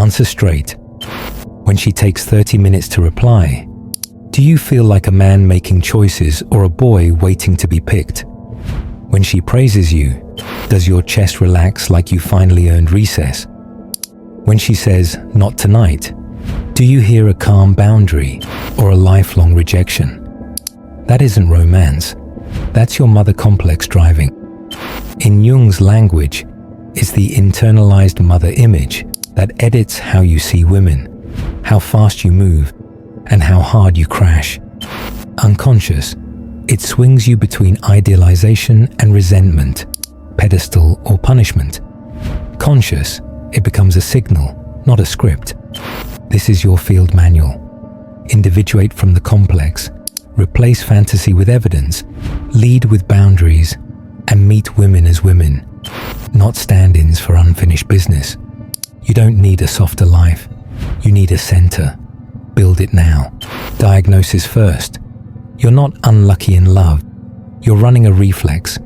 Answer straight. When she takes 30 minutes to reply, do you feel like a man making choices or a boy waiting to be picked? When she praises you, does your chest relax like you finally earned recess? When she says, "Not tonight," do you hear a calm boundary or a lifelong rejection? That isn't romance. That's your mother complex driving. In Jung's language, it's the internalized mother image that edits how you see women, how fast you move, and how hard you crash. Unconscious, it swings you between idealization and resentment, pedestal or punishment. Conscious, it becomes a signal, not a script. This is your field manual. Individuate from the complex, replace fantasy with evidence, lead with boundaries, and meet women as women, not stand-ins for unfinished business. You don't need a softer life. You need a center. Build it now. Diagnosis first. You're not unlucky in love. You're running a reflex.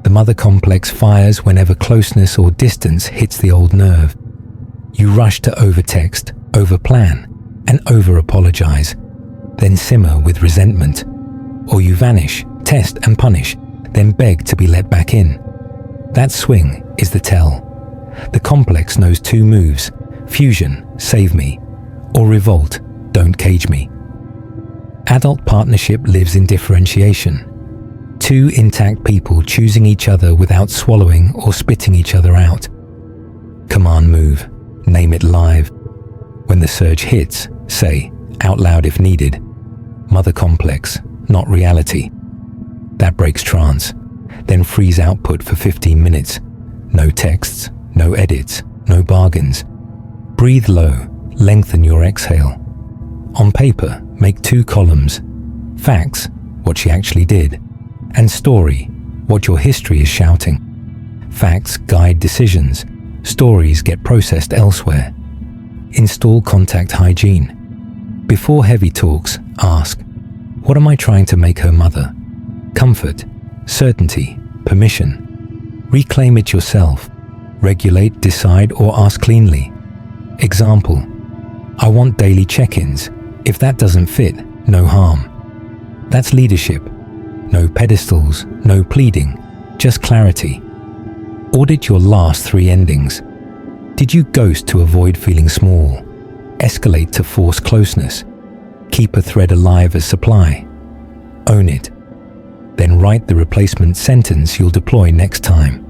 The mother complex fires whenever closeness or distance hits the old nerve. You rush to overtext, overplan, and over-apologize, then simmer with resentment. Or you vanish, test and punish, then beg to be let back in. That swing is the tell. The complex knows two moves: fusion, save me, or revolt, don't cage me. Adult partnership lives in differentiation. Two intact people choosing each other without swallowing or spitting each other out. Command move, name it live. When the surge hits, say, out loud if needed, mother complex, not reality. That breaks trance, then freeze output for 15 minutes. No texts, no edits, no bargains. Breathe low, lengthen your exhale. On paper, make 2 columns. Facts, what she actually did, and story, what your history is shouting. Facts guide decisions. Stories get processed elsewhere. Install contact hygiene. Before heavy talks, ask, what am I trying to make her mother? Comfort, certainty, permission. Reclaim it yourself. Regulate, decide, or ask cleanly. Example, I want daily check-ins. If that doesn't fit, no harm. That's leadership. No pedestals, no pleading, just clarity. Audit your last 3 endings. Did you ghost to avoid feeling small? Escalate to force closeness? Keep a thread alive as supply? Own it. Then write the replacement sentence you'll deploy next time.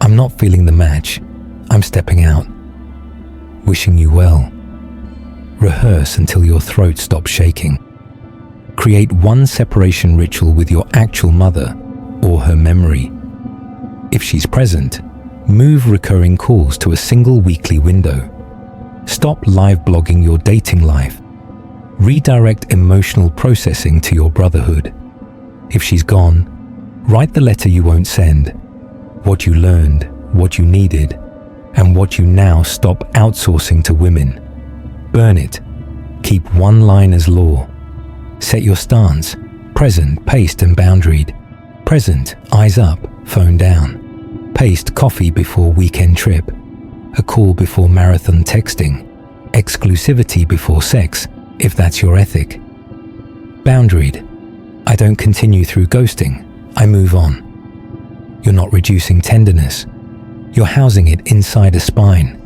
I'm not feeling the match. I'm stepping out. Wishing you well. Rehearse until your throat stops shaking. Create one separation ritual with your actual mother or her memory. If she's present, move recurring calls to a single weekly window. Stop live blogging your dating life. Redirect emotional processing to your brotherhood. If she's gone, write the letter you won't send. What you learned, what you needed, and what you now stop outsourcing to women. Burn it. Keep one line as law. Set your stance. Present, paced and boundaried. Present, eyes up, phone down. Paced, coffee before weekend trip. A call before marathon texting. Exclusivity before sex, if that's your ethic. Boundaried. I don't continue through ghosting. I move on. You're not reducing tenderness. You're housing it inside a spine.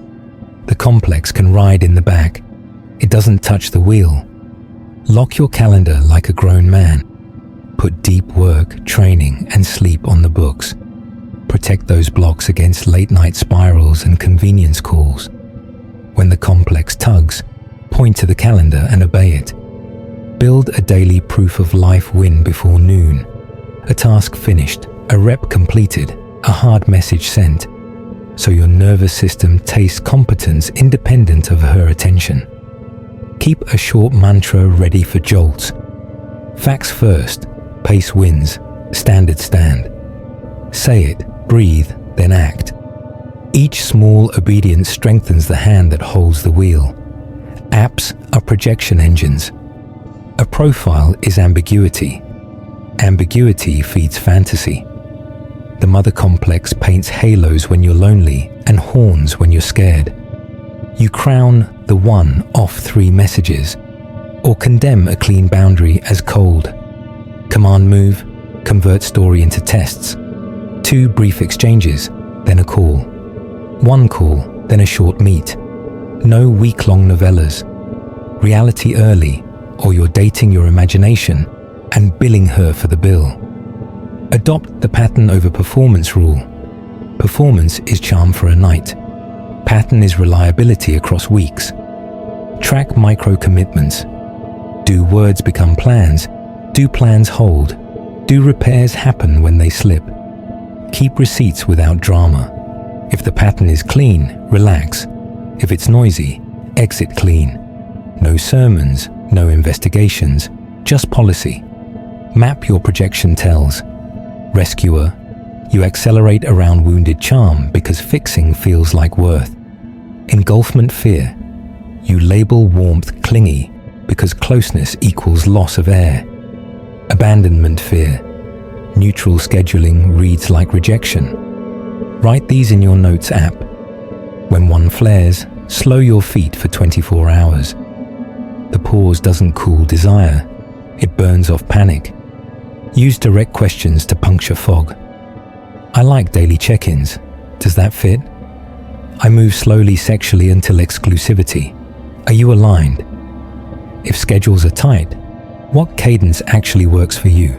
The complex can ride in the back. It doesn't touch the wheel. Lock your calendar like a grown man. Put deep work, training, and sleep on the books. Protect those blocks against late-night spirals and convenience calls. When the complex tugs, point to the calendar and obey it. Build a daily proof of life win before noon. A task finished, a rep completed, a hard message sent, so your nervous system tastes competence independent of her attention. Keep a short mantra ready for jolts. Facts first, pace wins, standard stand. Say it, breathe, then act. Each small obedience strengthens the hand that holds the wheel. Apps are projection engines. A profile is ambiguity. Ambiguity feeds fantasy. The mother complex paints halos when you're lonely and horns when you're scared. You crown the 1 off 3 messages, or condemn a clean boundary as cold. Command move, convert story into tests. 2 brief exchanges, then a call. 1 call, then a short meet. No week-long novellas. Reality early, or you're dating your imagination and billing her for the bill. Adopt the pattern over performance rule. Performance is charm for a night. Pattern is reliability across weeks. Track micro commitments. Do words become plans? Do plans hold? Do repairs happen when they slip? Keep receipts without drama. If the pattern is clean, relax. If it's noisy, exit clean. No sermons, no investigations, just policy. Map your projection tells. Rescuer, you accelerate around wounded charm because fixing feels like worth. Engulfment fear, you label warmth clingy because closeness equals loss of air. Abandonment fear, neutral scheduling reads like rejection. Write these in your notes app. When one flares, slow your feet for 24 hours. The pause doesn't cool desire, it burns off panic. Use direct questions to puncture fog. I like daily check-ins. Does that fit? I move slowly sexually until exclusivity. Are you aligned? If schedules are tight, what cadence actually works for you?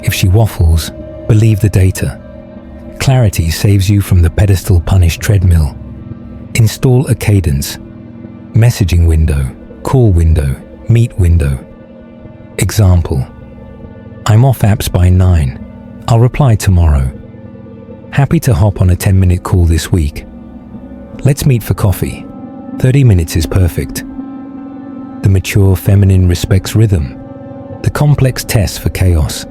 If she waffles, believe the data. Clarity saves you from the pedestal punish treadmill. Install a cadence. Messaging window, call window, meet window. Example. I'm off apps by 9. I'll reply tomorrow. Happy to hop on a 10-minute call this week. Let's meet for coffee. 30 minutes is perfect. The mature feminine respects rhythm. The complex tests for chaos.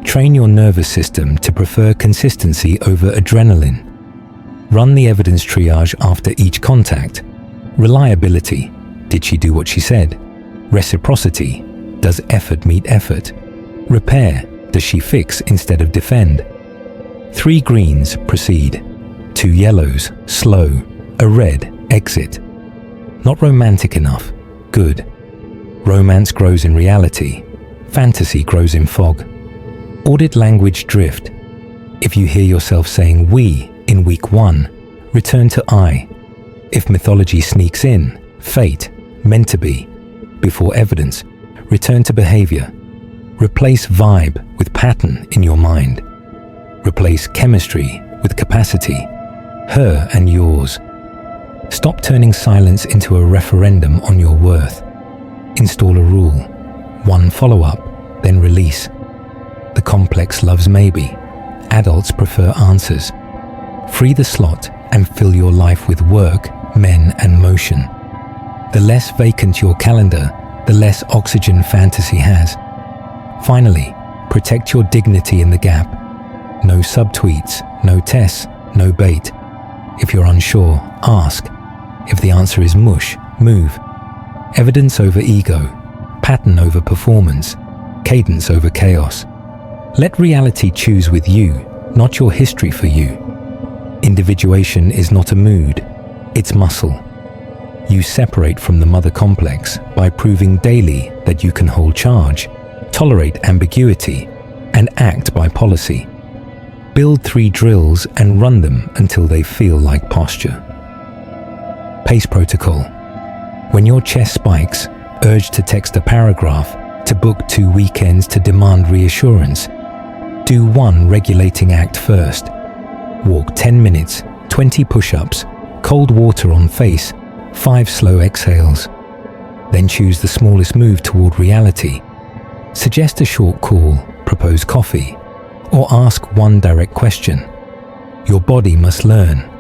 Train your nervous system to prefer consistency over adrenaline. Run the evidence triage after each contact. Reliability. Did she do what she said? Reciprocity. Does effort meet effort? Repair. Does she fix instead of defend? 3 greens, proceed. 2 yellows, slow. A red, exit. Not romantic enough. Good. Romance grows in reality. Fantasy grows in fog. Audit language drift. If you hear yourself saying we in week 1, return to I. If mythology sneaks in, fate, meant to be, before evidence, return to behavior. Replace vibe with pattern in your mind. Replace chemistry with capacity, her and yours. Stop turning silence into a referendum on your worth. Install a rule. 1 follow-up, then release. The complex loves maybe. Adults prefer answers. Free the slot and fill your life with work, men, and motion. The less vacant your calendar, the less oxygen fantasy has. Finally, protect your dignity in the gap. No subtweets, no tests, no bait. If you're unsure, ask. If the answer is mush, move. Evidence over ego, pattern over performance, cadence over chaos. Let reality choose with you, not your history for you. Individuation is not a mood, it's muscle. You separate from the mother complex by proving daily that you can hold charge, tolerate ambiguity, and act by policy. Build 3 drills and run them until they feel like posture. Pace protocol. When your chest spikes, urge to text a paragraph, to book 2 weekends to demand reassurance. Do 1 regulating act first. Walk 10 minutes, 20 push-ups, cold water on face, 5 slow exhales. Then choose the smallest move toward reality. Suggest a short call, propose coffee, or ask 1 direct question. Your body must learn.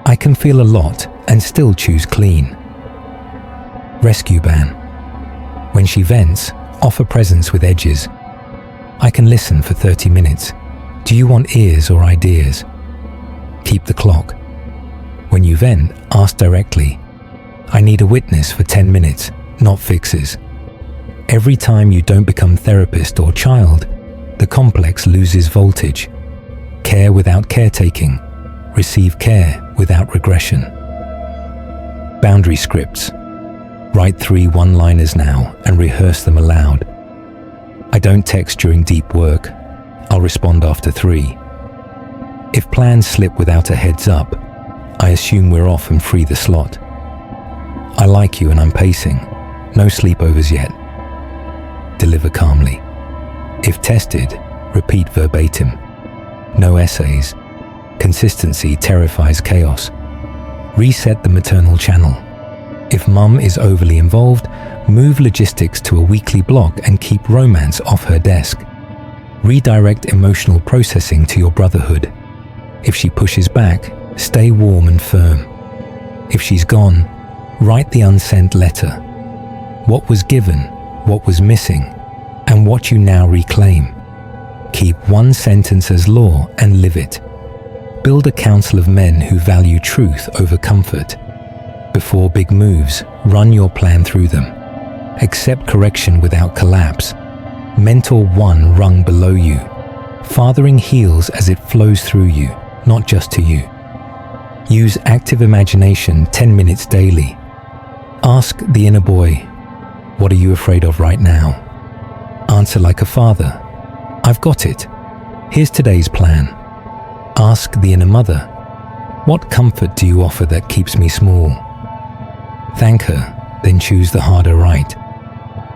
I can feel a lot and still choose clean. Rescue ban. When she vents, offer presence with edges. I can listen for 30 minutes. Do you want ears or ideas? Keep the clock. When you vent, ask directly. I need a witness for 10 minutes, not fixes. Every time you don't become therapist or child, the complex loses voltage. Care without caretaking. Receive care without regression. Boundary scripts. Write 3 one-liners now and rehearse them aloud. I don't text during deep work. I'll respond after 3. If plans slip without a heads up, I assume we're off and free the slot. I like you and I'm pacing. No sleepovers yet. Deliver calmly. If tested, repeat verbatim. No essays. Consistency terrifies chaos. Reset the maternal channel. If mum is overly involved, move logistics to a weekly block and keep romance off her desk. Redirect emotional processing to your brotherhood. If she pushes back, stay warm and firm. If she's gone, write the unsent letter. What was given, what was missing, and what you now reclaim. Keep one sentence as law and live it. Build a council of men who value truth over comfort. Before big moves, run your plan through them. Accept correction without collapse. Mentor one rung below you. Fathering heals as it flows through you, not just to you. Use active imagination 10 minutes daily. Ask the inner boy, what are you afraid of right now? Answer like a father, I've got it. Here's today's plan. Ask the inner mother, what comfort do you offer that keeps me small? Thank her, then choose the harder right.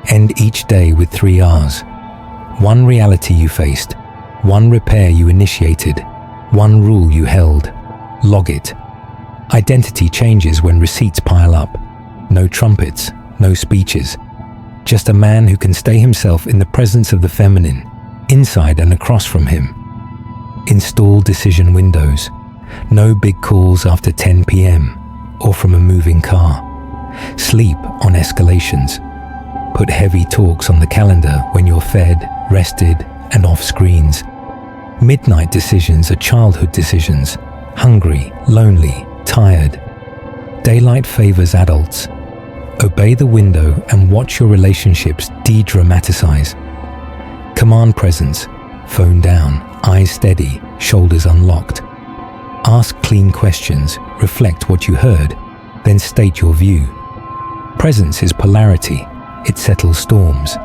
End each day with 3 R's. 1 reality you faced, 1 repair you initiated, 1 rule you held. Log it. Identity changes when receipts pile up. No trumpets, no speeches. Just a man who can stay himself in the presence of the feminine, inside and across from him. Install decision windows. No big calls after 10 p.m. or from a moving car. Sleep on escalations. Put heavy talks on the calendar when you're fed, rested, and off screens. Midnight decisions are childhood decisions. Hungry, lonely, tired. Daylight favors adults. Obey the window and watch your relationships de-dramatize. Command presence. Phone down, eyes steady, shoulders unlocked. Ask clean questions, reflect what you heard, then state your view. Presence is polarity. It settles storms.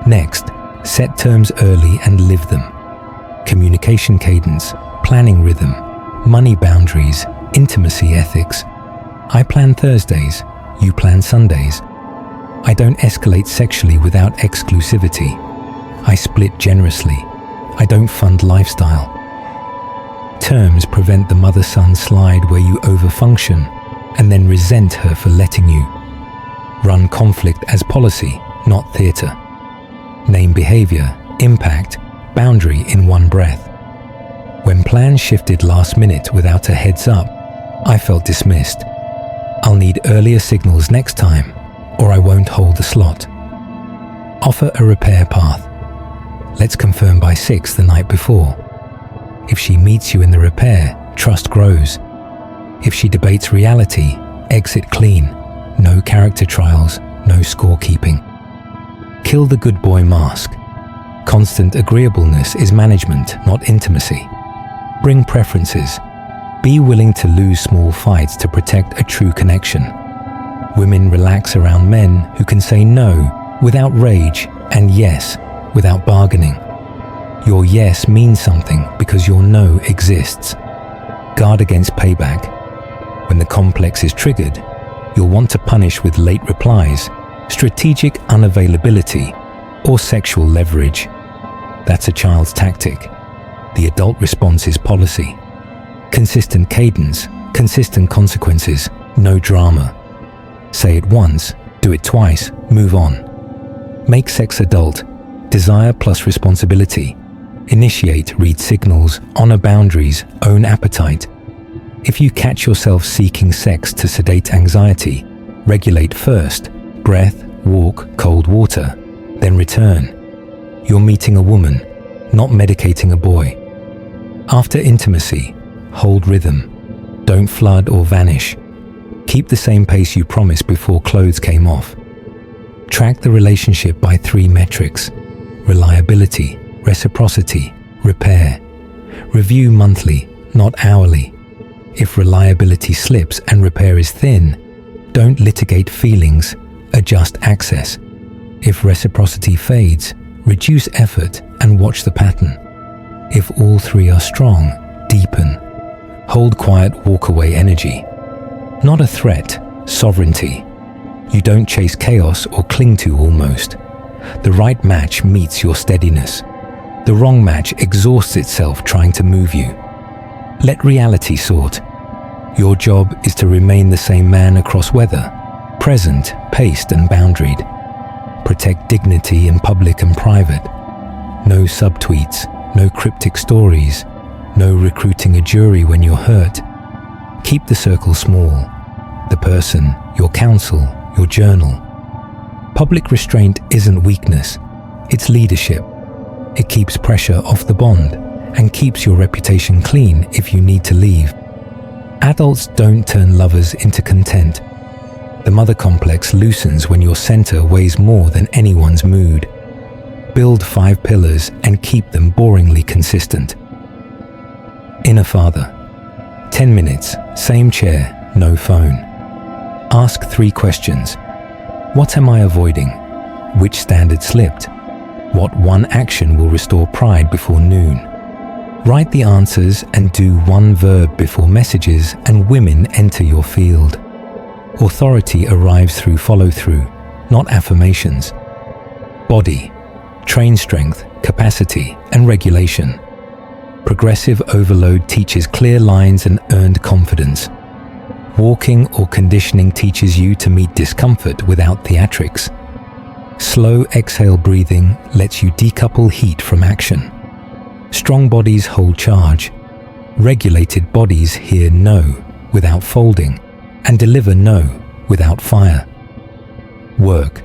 Next, set terms early and live them. Communication cadence, planning rhythm, money boundaries, intimacy ethics. I plan Thursdays, you plan Sundays. I don't escalate sexually without exclusivity. I split generously. I don't fund lifestyle. Terms prevent the mother-son slide where you overfunction and then resent her for letting you. Run conflict as policy, not theater. Name behavior, impact, boundary in one breath. When plans shifted last minute without a heads up, I felt dismissed. I'll need earlier signals next time, or I won't hold the slot. Offer a repair path. Let's confirm by 6 the night before. If she meets you in the repair, trust grows. If she debates reality, exit clean. No character trials, no scorekeeping. Kill the good boy mask. Constant agreeableness is management, not intimacy. Bring preferences. Be willing to lose small fights to protect a true connection. Women relax around men who can say no without rage and yes without bargaining. Your yes means something because your no exists. Guard against payback. When the complex is triggered, you'll want to punish with late replies, strategic unavailability, or sexual leverage. That's a child's tactic. The adult response is policy. Consistent cadence, consistent consequences, no drama. Say it once, do it twice, move on. Make sex adult. Desire plus responsibility. Initiate, read signals, honor boundaries, own appetite. If you catch yourself seeking sex to sedate anxiety, regulate first, breath, walk, cold water, then return. You're meeting a woman, not medicating a boy. After intimacy, hold rhythm. Don't flood or vanish. Keep the same pace you promised before clothes came off. Track the relationship by 3 metrics: reliability, reciprocity, repair. Review monthly, not hourly. If reliability slips and repair is thin, Don't litigate feelings, adjust access. If reciprocity fades, reduce effort and watch the pattern. If all three are strong, deepen. Hold quiet walk-away energy. Not a threat, sovereignty. You don't chase chaos or cling to almost. The right match meets your steadiness. The wrong match exhausts itself trying to move you. Let reality sort. Your job is to remain the same man across weather, present, paced and boundaried. Protect dignity in public and private. No subtweets, no cryptic stories, no recruiting a jury when you're hurt. Keep the circle small. The person, your counsel, your journal. Public restraint isn't weakness, it's leadership. It keeps pressure off the bond and keeps your reputation clean if you need to leave. Adults don't turn lovers into content. The mother complex loosens when your center weighs more than anyone's mood. Build 5 pillars and keep them boringly consistent. Inner father. 10 minutes, same chair, no phone. Ask 3 questions. What am I avoiding? Which standard slipped? What one action will restore pride before noon? Write the answers and do 1 verb before messages and women enter your field. Authority arrives through follow-through, not affirmations. Body. Train strength, capacity, and regulation. Progressive overload teaches clear lines and earned confidence. Walking or conditioning teaches you to meet discomfort without theatrics. Slow exhale breathing lets you decouple heat from action. Strong bodies hold charge. Regulated bodies hear no without folding and deliver no without fire. Work.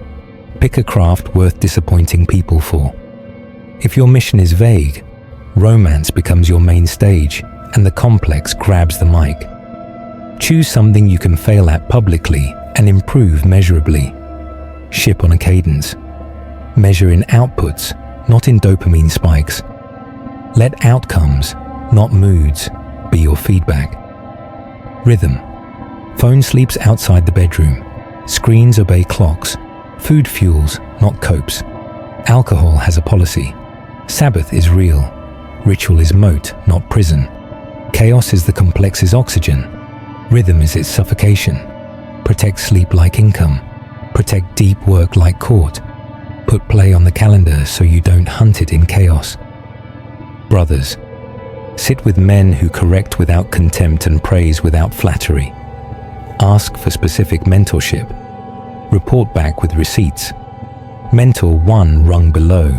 Pick a craft worth disappointing people for. If your mission is vague, romance becomes your main stage and the complex grabs the mic. Choose something you can fail at publicly and improve measurably. Ship on a cadence. Measure in outputs, not in dopamine spikes. Let outcomes, not moods, be your feedback. Rhythm. Phone sleeps outside the bedroom. Screens obey clocks. Food fuels, not copes. Alcohol has a policy. Sabbath is real. Ritual is moat, not prison. Chaos is the complex's oxygen. Rhythm is its suffocation. Protect sleep like income. Protect deep work like court. Put play on the calendar so you don't hunt it in chaos. Brothers. Sit with men who correct without contempt and praise without flattery. Ask for specific mentorship. Report back with receipts. Mentor 1 rung below.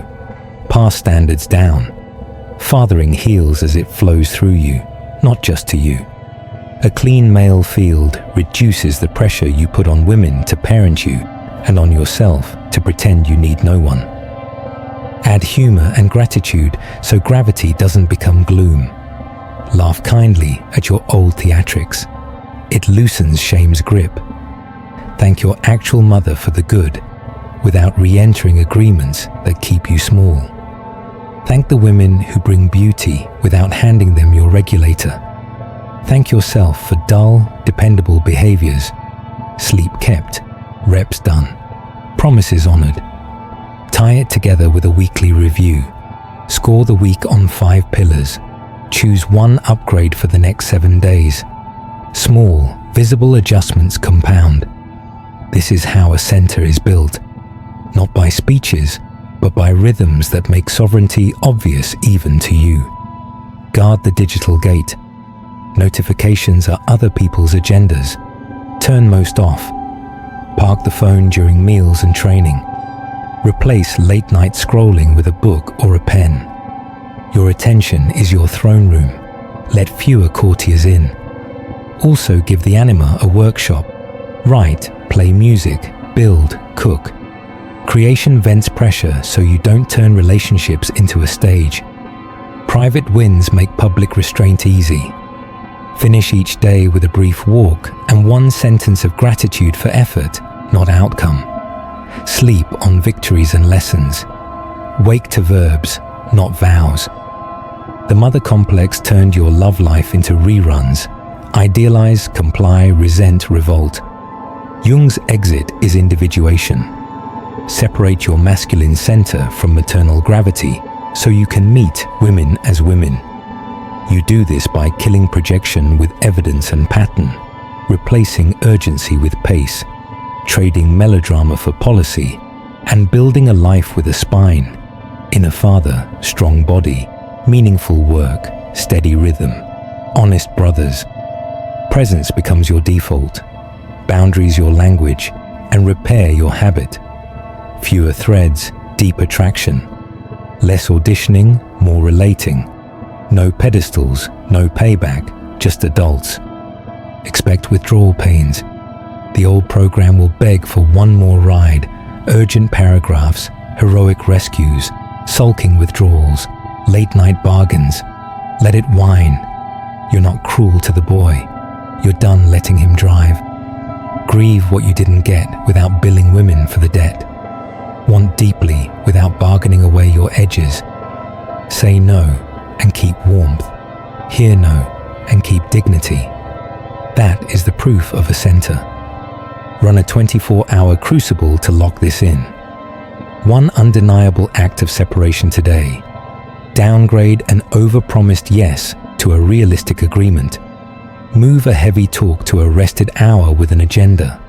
Pass standards down. Fathering heals as it flows through you, not just to you. A clean male field reduces the pressure you put on women to parent you and on yourself to pretend you need no one. Add humor and gratitude so gravity doesn't become gloom. Laugh kindly at your old theatrics. It loosens shame's grip. Thank your actual mother for the good, without re-entering agreements that keep you small. Thank the women who bring beauty without handing them your regulator. Thank yourself for dull, dependable behaviors. Sleep kept, reps done, promises honored. Tie it together with a weekly review. Score the week on 5 pillars. Choose 1 upgrade for the next 7 days. Small, visible adjustments compound. This is how a center is built. Not by speeches, but by rhythms that make sovereignty obvious even to you. Guard the digital gate. Notifications are other people's agendas. Turn most off. Park the phone during meals and training. Replace late-night scrolling with a book or a pen. Your attention is your throne room. Let fewer courtiers in. Also give the anima a workshop. Write, play music, build, cook. Creation vents pressure so you don't turn relationships into a stage. Private wins make public restraint easy. Finish each day with a brief walk and 1 sentence of gratitude for effort, not outcome. Sleep on victories and lessons. Wake to verbs, not vows. The mother complex turned your love life into reruns. Idealize, comply, resent, revolt. Jung's exit is individuation. Separate your masculine center from maternal gravity so you can meet women as women. You do this by killing projection with evidence and pattern, replacing urgency with pace, trading melodrama for policy, and building a life with a spine. Inner father, strong body, meaningful work, steady rhythm, honest brothers. Presence becomes your default, boundaries your language, and repair your habit. Fewer threads, deep attraction. Less auditioning, more relating. No pedestals, no payback, just adults. Expect withdrawal pains. The old program will beg for one more ride, urgent paragraphs, heroic rescues, sulking withdrawals, late-night bargains. Let it whine. You're not cruel to the boy. You're done letting him drive. Grieve what you didn't get without billing women for the debt. Want deeply without bargaining away your edges. Say no and keep warmth. Hear no and keep dignity. That is the proof of a center. Run a 24-hour crucible to lock this in. One undeniable act of separation today. Downgrade an overpromised yes to a realistic agreement. Move a heavy talk to a rested hour with an agenda.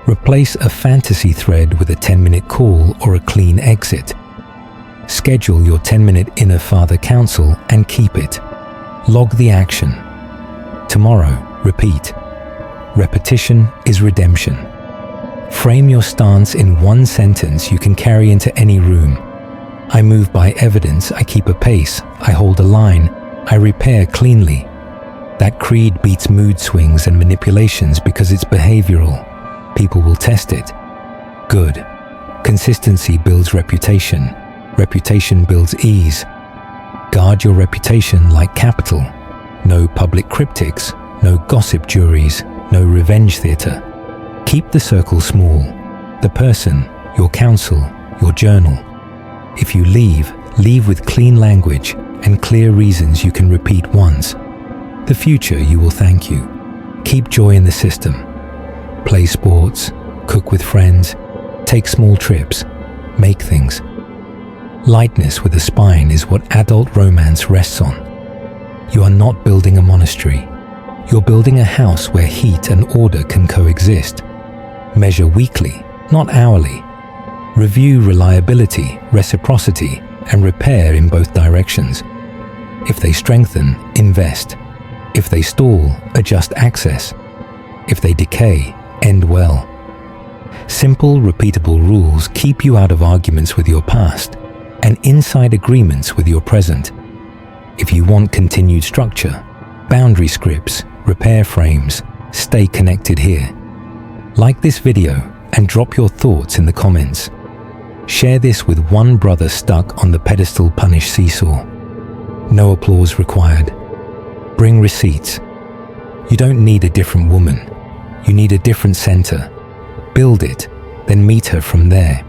Replace a fantasy thread with a 10-minute call or a clean exit. Schedule your 10-minute inner father council and keep it. Log the action. Tomorrow, repeat. Repetition is redemption. Frame your stance in one sentence you can carry into any room. I move by evidence, I keep a pace, I hold a line, I repair cleanly. That creed beats mood swings and manipulations because it's behavioral. People will test it. Good. Consistency builds reputation. Reputation builds ease. Guard your reputation like capital. No public cryptics, no gossip juries, no revenge theater. Keep the circle small. The person, your counsel, your journal. If you leave, leave with clean language and clear reasons you can repeat once. The future you will thank you. Keep joy in the system. Play sports, cook with friends, take small trips, make things. Lightness with a spine is what adult romance rests on. You are not building a monastery. You're building a house where heat and order can coexist. Measure weekly, not hourly. Review reliability, reciprocity, and repair in both directions. If they strengthen, invest. If they stall, adjust access. If they decay, end well. Simple, repeatable rules keep you out of arguments with your past and inside agreements with your present. If you want continued structure, boundary scripts, repair frames, stay connected here. Like this video and drop your thoughts in the comments. Share this with one brother stuck on the pedestal punish seesaw. No applause required. Bring receipts. You don't need a different woman. You need a different center. Build it, then meet her from there.